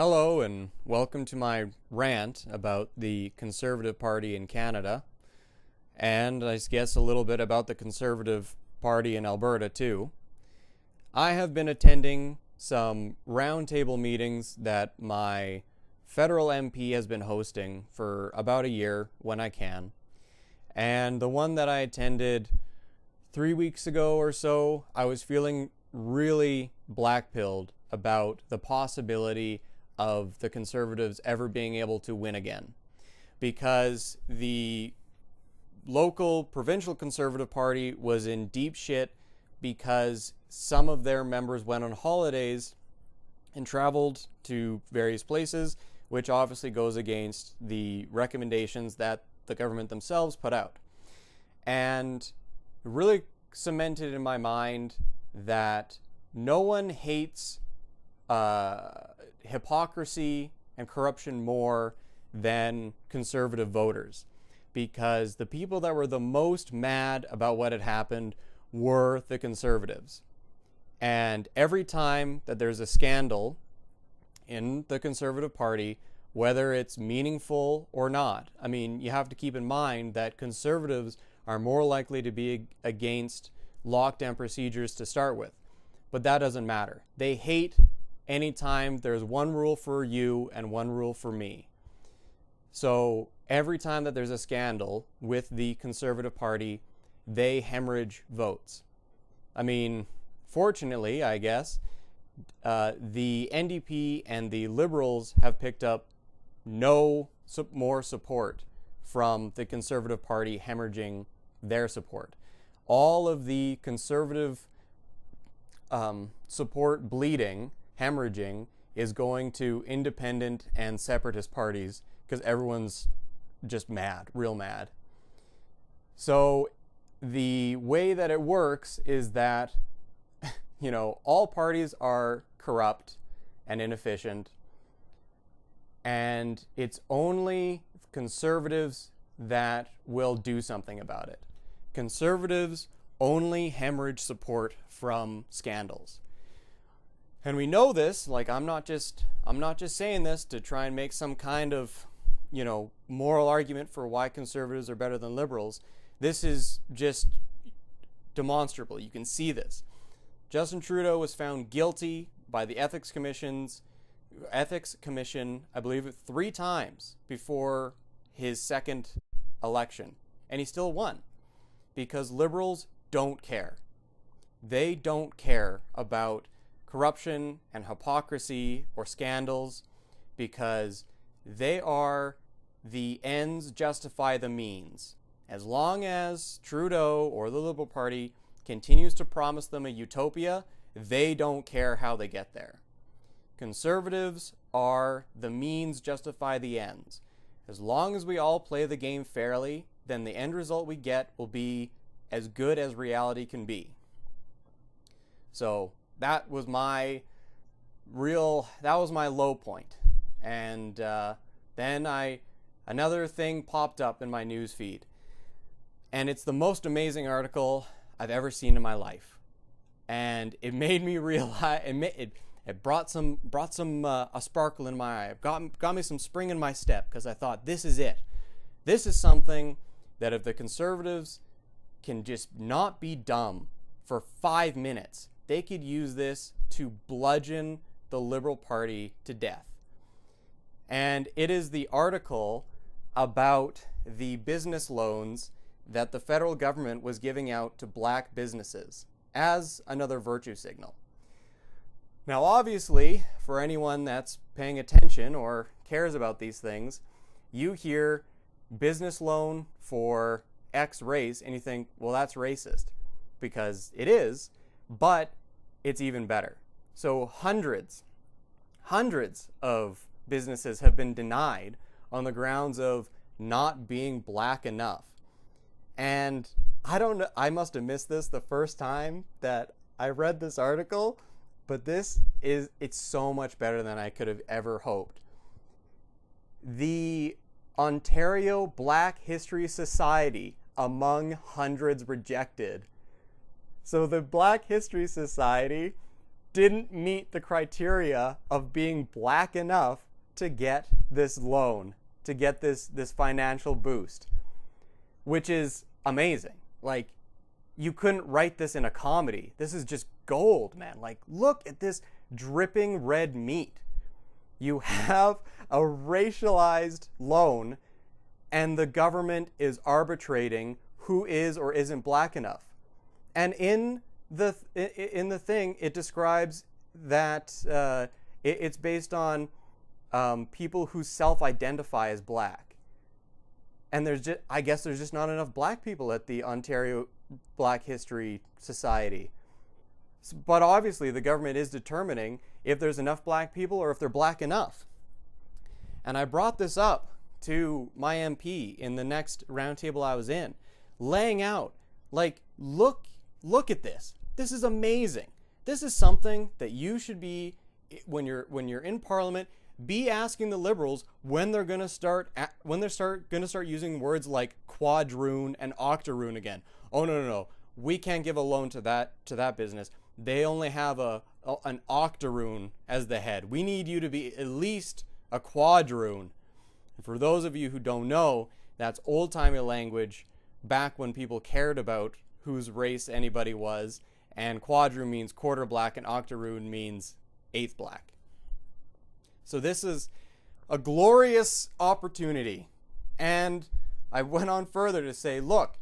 Hello and welcome to my rant about the Conservative Party in Canada, and I guess a little bit about the Conservative Party in Alberta too. I have been attending some roundtable meetings that my federal MP has been hosting for about a year when I can, and the one that I attended 3 weeks ago or so, I was feeling really black-pilled about the possibility of the Conservatives ever being able to win again, because the local provincial Conservative Party was in deep shit because some of their members went on holidays and traveled to various places, which obviously goes against the recommendations that the government themselves put out. And really cemented in my mind that no one hates hypocrisy and corruption more than conservative voters, because the people that were the most mad about what had happened were the conservatives. And every time that there's a scandal in the Conservative Party, whether it's meaningful or not, I mean, you have to keep in mind that conservatives are more likely to be against lockdown procedures to start with. But that doesn't matter. They hate anytime there's one rule for you and one rule for me. So every time that there's a scandal with the Conservative Party, they hemorrhage votes. I mean, fortunately, I guess, the NDP and the Liberals have picked up no more support from the Conservative Party hemorrhaging their support. All of the Conservative support bleeding, hemorrhaging, is going to independent and separatist parties because everyone's just mad, real mad. So the way that it works is that, all parties are corrupt and inefficient, and it's only conservatives that will do something about it. Conservatives only hemorrhage support from scandals. And we know this, I'm not just saying this to try and make some kind of, moral argument for why conservatives are better than liberals. This is just demonstrable. You can see this. Justin Trudeau was found guilty by the Ethics Commission, I believe, 3 times before his second election. And he still won because liberals don't care. They don't care about corruption and hypocrisy or scandals because they are the ends justify the means. As long as Trudeau or the Liberal Party continues to promise them a utopia, they don't care how they get there. Conservatives are the means justify the ends. As long as we all play the game fairly, then the end result we get will be as good as reality can be. So that was my low point. And then another thing popped up in my news feed. And it's the most amazing article I've ever seen in my life. And it made me realize, it brought a sparkle in my eye. It got me some spring in my step, because I thought, this is it. This is something that if the conservatives can just not be dumb for 5 minutes, they could use this to bludgeon the Liberal Party to death. And it is the article about the business loans that the federal government was giving out to black businesses as another virtue signal. Now, obviously, for anyone that's paying attention or cares about these things, you hear business loan for X race and you think, well, that's racist, because it is, but it's even better. So hundreds of businesses have been denied on the grounds of not being black enough. And I don't know, I must have missed this the first time that I read this article, but it's so much better than I could have ever hoped. The Ontario Black History Society among hundreds rejected. So the Black History Society didn't meet the criteria of being black enough to get this loan, to get this financial boost, which is amazing. Like, you couldn't write this in a comedy. This is just gold, man. Like, look at this dripping red meat. You have a racialized loan, and the government is arbitrating who is or isn't black enough. And in the thing, it describes that it's based on people who self-identify as black. And I guess there's just not enough black people at the Ontario Black History Society. But obviously the government is determining if there's enough black people or if they're black enough. And I brought this up to my MP in the next roundtable I was in, laying out, like, look at this. This is amazing. This is something that you should be, when you're in Parliament, be asking the Liberals when they're going to start using words like quadroon and octoroon again. Oh no, we can't give a loan to that business. They only have an octoroon as the head. We need you to be at least a quadroon. And for those of you who don't know, that's old-timey language back when people cared about whose race anybody was, and quadroon means quarter black and octoroon means eighth black. So this is a glorious opportunity. And I went on further to say, look,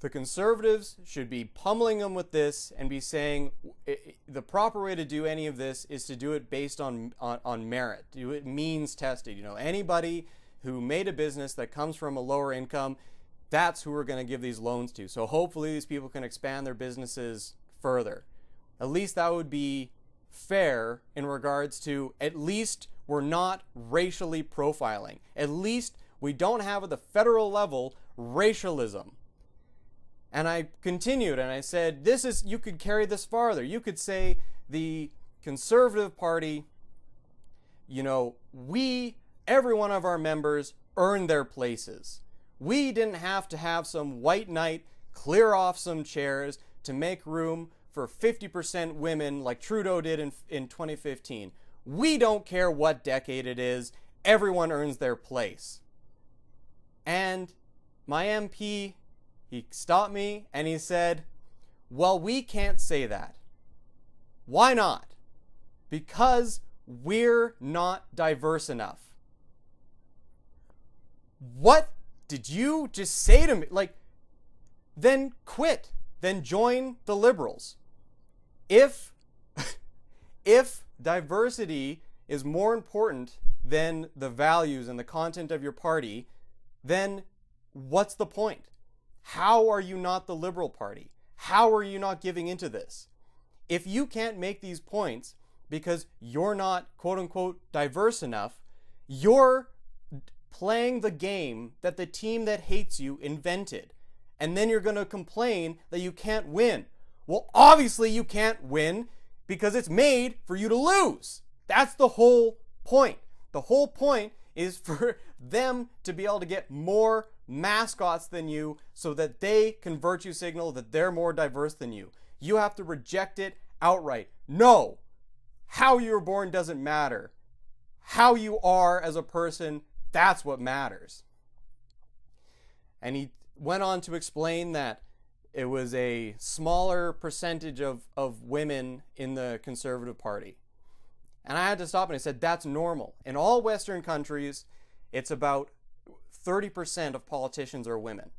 the Conservatives should be pummeling them with this and be saying the proper way to do any of this is to do it based on merit. Do it means tested. Anybody who made a business that comes from a lower income, that's who we're going to give these loans to. So hopefully these people can expand their businesses further. At least that would be fair in regards to, at least we're not racially profiling. At least we don't have at the federal level racialism. And I continued and I said, you could carry this farther. You could say the Conservative Party, every one of our members earned their places. We didn't have to have some white knight clear off some chairs to make room for 50% women like Trudeau did in 2015. We don't care what decade it is. Everyone earns their place. And my MP, he stopped me and he said, well, we can't say that. Why not? Because we're not diverse enough. What did you just say to me? Then quit. Then join the Liberals. If diversity is more important than the values and the content of your party, then what's the point? How are you not the Liberal Party? How are you not giving into this? If you can't make these points because you're not, quote unquote, diverse enough, you're playing the game that the team that hates you invented. And then you're going to complain that you can't win. Well, obviously you can't win because it's made for you to lose. That's the whole point. The whole point is for them to be able to get more mascots than you so that they can virtue signal that they're more diverse than you. You have to reject it outright. No, how you were born doesn't matter. How you are as a person, that's what matters. And he went on to explain that it was a smaller percentage of women in the Conservative Party. And I had to stop and I said, that's normal. In all Western countries, it's about 30% of politicians are women.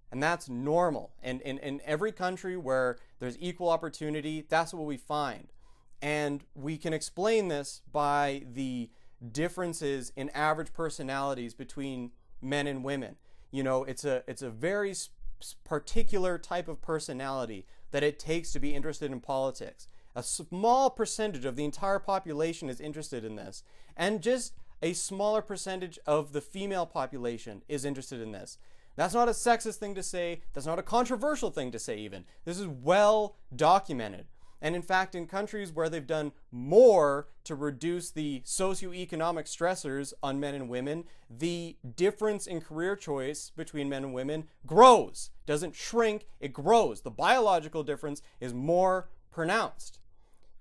And that's normal. And in every country where there's equal opportunity, that's what we find. And we can explain this by the differences in average personalities between men and women. It's a very particular type of personality that it takes to be interested in politics. A small percentage of the entire population is interested in this, and just a smaller percentage of the female population is interested in this. That's not a sexist thing to say. That's not a controversial thing to say even. This is well documented. And in fact, in countries where they've done more to reduce the socioeconomic stressors on men and women, the difference in career choice between men and women grows. Doesn't shrink, it grows. The biological difference is more pronounced.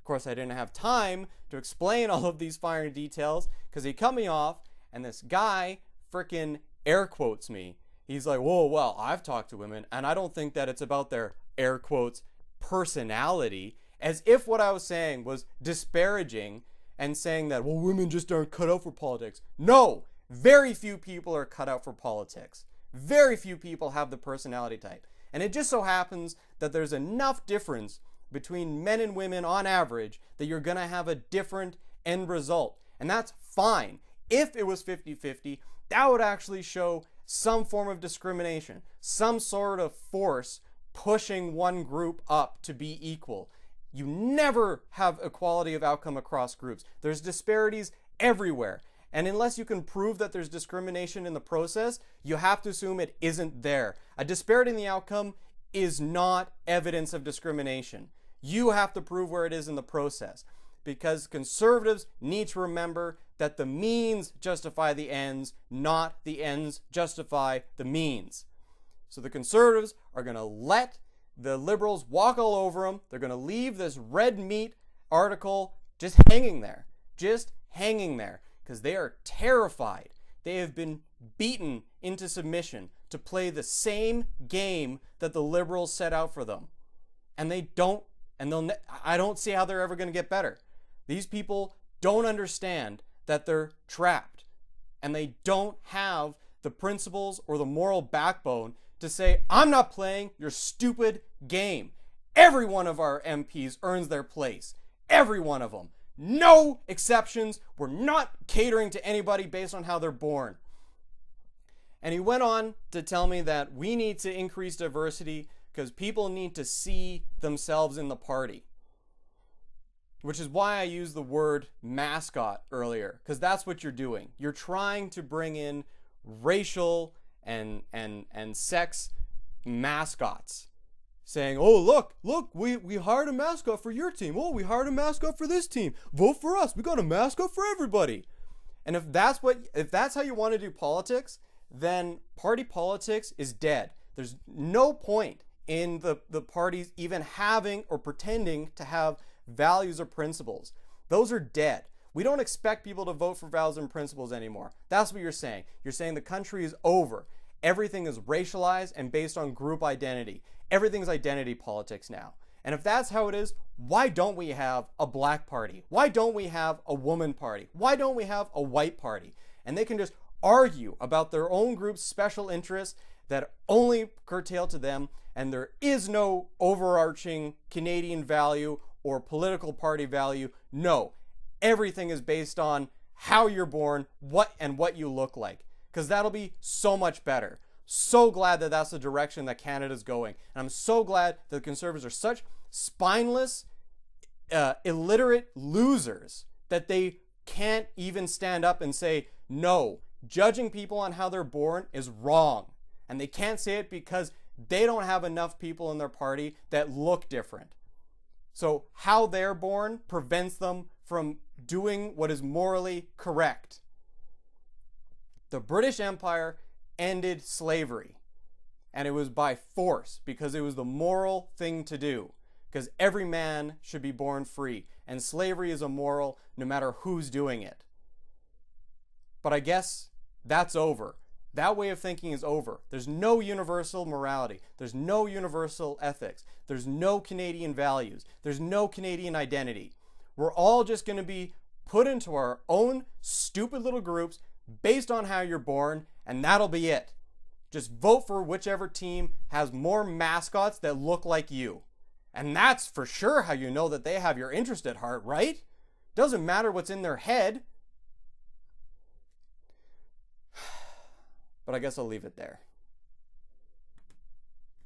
course, I didn't have time to explain all of these fine details because he cut me off, and this guy frickin' air quotes me. He's like, whoa, well, I've talked to women, and I don't think that it's about their, air quotes, personality, as if what I was saying was disparaging and saying that, well, women just aren't cut out for politics. No, very few people are cut out for politics. Very few people have the personality type. And it just so happens that there's enough difference between men and women on average that you're going to have a different end result. And that's fine. If it was 50-50, that would actually show some form of discrimination, some sort of force pushing one group up to be equal. You never have equality of outcome across groups. There's disparities everywhere. And unless you can prove that there's discrimination in the process, you have to assume it isn't there. A disparity in the outcome is not evidence of discrimination. You have to prove where it is in the process. Because conservatives need to remember that the means justify the ends, not the ends justify the means. So the conservatives are going to let the liberals walk all over them. They're going to leave this red meat article just hanging there. Just hanging there. Because they are terrified. They have been beaten into submission to play the same game that the liberals set out for them. And they don't, and I don't see how they're ever going to get better. These people don't understand that they're trapped. And they don't have the principles or the moral backbone to say, I'm not playing your stupid game. Every one of our MPs earns their place. Every one of them. No exceptions. We're not catering to anybody based on how they're born. And he went on to tell me that we need to increase diversity because people need to see themselves in the party. Which is why I used the word mascot earlier, because that's what you're doing. You're trying to bring in racial and sex mascots. Saying, oh, look, we hired a mascot for your team. Oh, we hired a mascot for this team. Vote for us. We got a mascot for everybody. And if that's how you want to do politics, then party politics is dead. There's no point in the parties even having or pretending to have values or principles. Those are dead. We don't expect people to vote for values and principles anymore. That's what you're saying. You're saying the country is over. Everything is racialized and based on group identity. Everything's identity politics now. And if that's how it is, why don't we have a black party? Why don't we have a woman party? Why don't we have a white party? And they can just argue about their own group's special interests that only curtail to them, and there is no overarching Canadian value or political party value. No, everything is based on how you're born, what you look like, because that'll be so much better. So glad that that's the direction that Canada's going. And I'm so glad that the Conservatives are such spineless, illiterate losers that they can't even stand up and say, no, judging people on how they're born is wrong. And they can't say it because they don't have enough people in their party that look different. So how they're born prevents them from doing what is morally correct. The British Empire ended slavery, and it was by force because it was the moral thing to do, because every man should be born free, and slavery is immoral no matter who's doing it. But I guess that's over. That way of thinking is over. There's no universal morality. There's no universal ethics. There's no Canadian values. There's no Canadian identity. We're all just going to be put into our own stupid little groups based on how you're born, and that'll be it. Just vote for whichever team has more mascots that look like you. And that's for sure how you know that they have your interest at heart, right? Doesn't matter what's in their head. But I guess I'll leave it there.